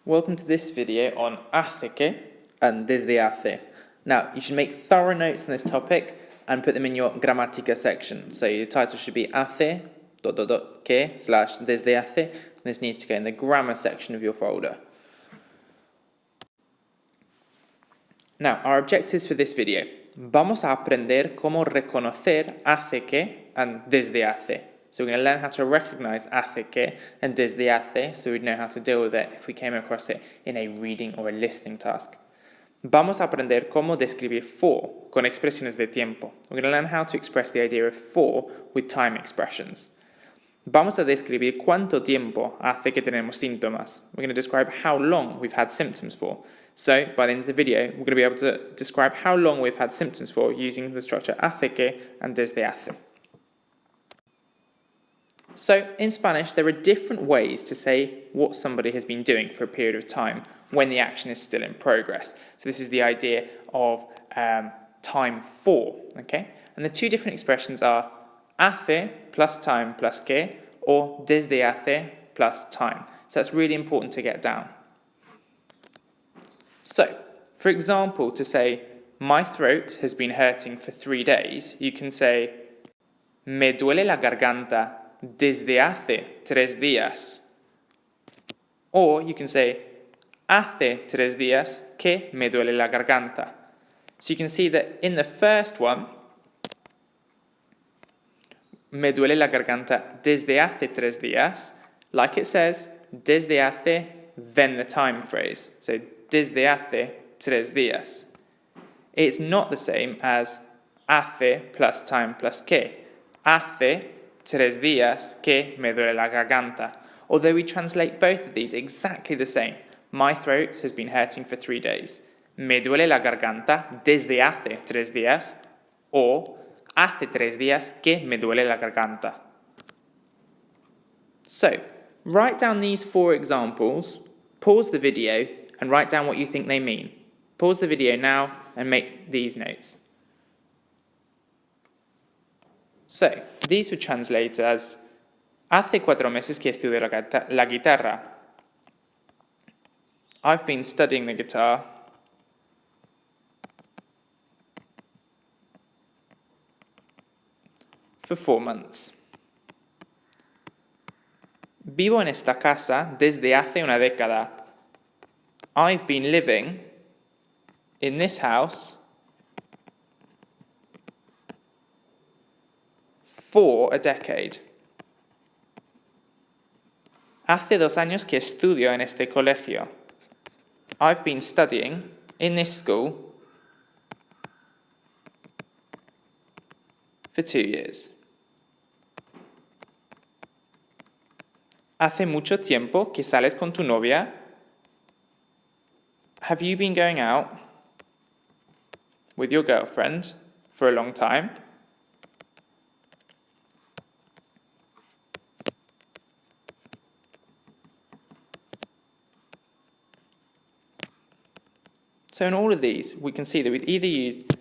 Welcome to this video on hace que and desde hace. Now, you should make thorough notes on this topic and put them in your gramática section. So your title should be hace, que, / desde hace. This needs to go in the grammar section of your folder. Now, our objectives for this video. Vamos a aprender cómo reconocer hace que and desde hace. So we're going to learn how to recognize hace que and desde hace so we'd know how to deal with it if we came across it in a reading or a listening task. Vamos a aprender cómo describir for con expresiones de tiempo. We're going to learn how to express the idea of for with time expressions. Vamos a describir cuánto tiempo hace que tenemos síntomas. We're going to describe how long we've had symptoms for. So, by the end of the video, we're going to be able to describe how long we've had symptoms for using the structure hace que and desde hace. So, in Spanish, there are different ways to say what somebody has been doing for a period of time when the action is still in progress. So this is the idea of time for, okay? And the two different expressions are hace plus time plus que or desde hace plus time. So that's really important to get down. So, for example, to say, my throat has been hurting for 3 days, you can say, me duele la garganta desde hace 3 días. Or you can say, hace 3 días que me duele la garganta. So you can see that in the first one, me duele la garganta desde hace 3 días, like it says, desde hace, then the time phrase. So, desde hace 3 días. It's not the same as hace plus time plus que. Hace 3 días que me duele la garganta. Although we translate both of these exactly the same. My throat has been hurting for 3 days. Me duele la garganta desde hace 3 días. Or, hace 3 días que me duele la garganta. So, write down these 4 examples, pause the video, and write down what you think they mean. Pause the video now and make these notes. So, these would translate as, hace 4 meses que estudio la guitarra. I've been studying the guitar for 4 months. Vivo en esta casa desde hace una década. I've been living in this house for a decade. Hace 2 años que estudio en este colegio. I've been studying in this school for 2 years. Hace mucho tiempo que sales con tu novia. Have you been going out with your girlfriend for a long time? So in all of these, we can see that we've either used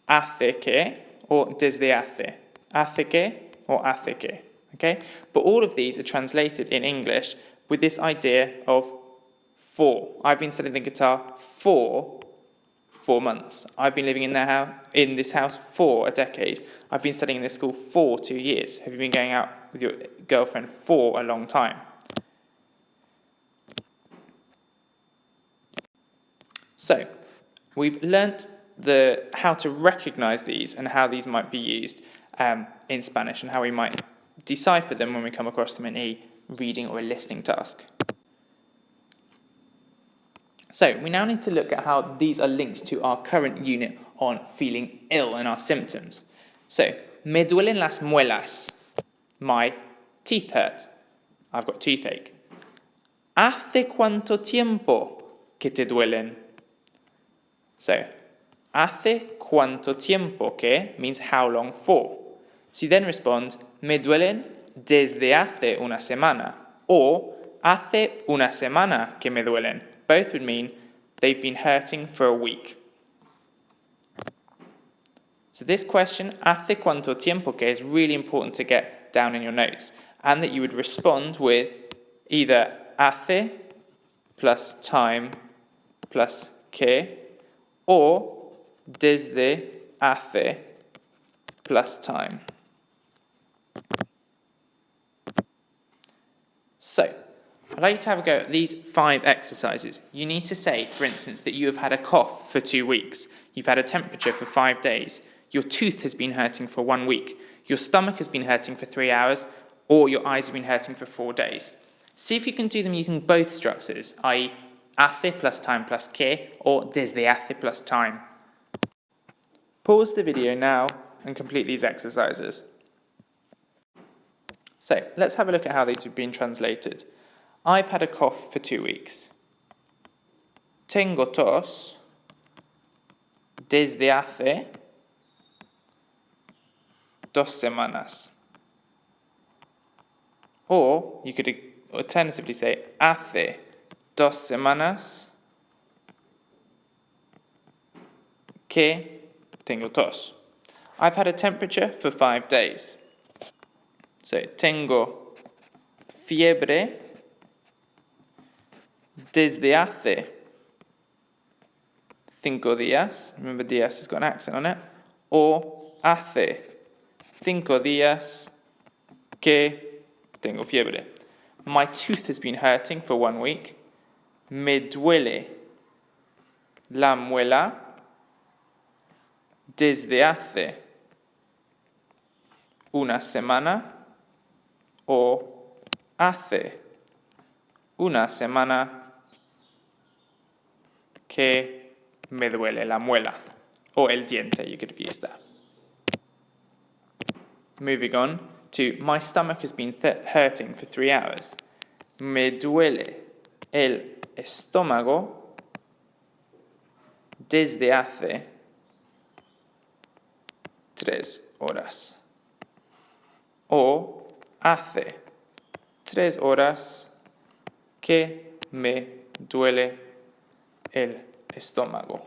hace que or desde hace. Hace que or hace que. Okay? But all of these are translated in English with this idea of for. I've been studying the guitar for 4 months. I've been living in this house for a decade. I've been studying in this school for 2 years. Have you been going out with your girlfriend for a long time? So, we've learnt how to recognize these and how these might be used in Spanish and how we might decipher them when we come across them in a reading or a listening task. So, we now need to look at how these are linked to our current unit on feeling ill and our symptoms. So, me duelen las muelas. My teeth hurt. I've got toothache. ¿Hace cuánto tiempo que te duelen? So, ¿hace cuánto tiempo que means how long for. So you then respond, me duelen desde hace una semana. Or, hace una semana que me duelen. Both would mean they've been hurting for a week. So this question, hace cuánto tiempo que, is really important to get down in your notes. And that you would respond with either hace plus time plus que, or desde, hace plus time. So, I'd like you to have a go at these 5 exercises. You need to say, for instance, that you have had a cough for 2 weeks, you've had a temperature for 5 days, your tooth has been hurting for 1 week, your stomach has been hurting for 3 hours, or your eyes have been hurting for 4 days. See if you can do them using both structures, i.e. hace plus time plus que, or desde hace plus time. Pause the video now and complete these exercises. So, let's have a look at how these have been translated. I've had a cough for 2 weeks. Tengo tos desde hace 2 semanas. Or you could alternatively say hace 2 semanas que tengo tos. I've had a temperature for 5 days. So, tengo fiebre desde hace 5 días. Remember, días has got an accent on it. Or hace 5 días que tengo fiebre. My tooth has been hurting for 1 week. Me duele la muela desde hace una semana. O hace una semana que me duele la muela. Or el diente, you could have used that. Moving on to my stomach has been hurting for 3 hours. Me duele el estómago desde hace 3 horas. O hace 3 horas que me duele el estómago.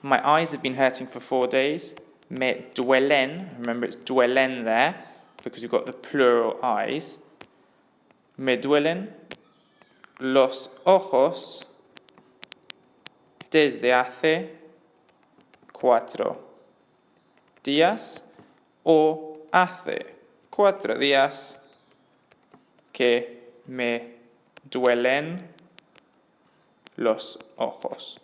My eyes have been hurting for 4 days. Me duelen, remember it's duelen there, because we've got the plural eyes. Me duelen los ojos desde hace 4 días. O hace 4 días que me duelen los ojos.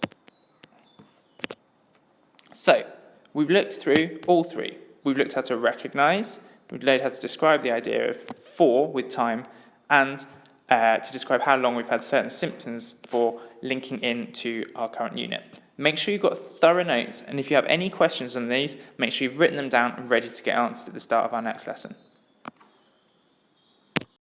So, we've looked through all 3. We've looked how to recognize, we've learned how to describe the idea of for with time, and to describe how long we've had certain symptoms for linking into our current unit. Make sure you've got thorough notes, and if you have any questions on these, make sure you've written them down and ready to get answered at the start of our next lesson.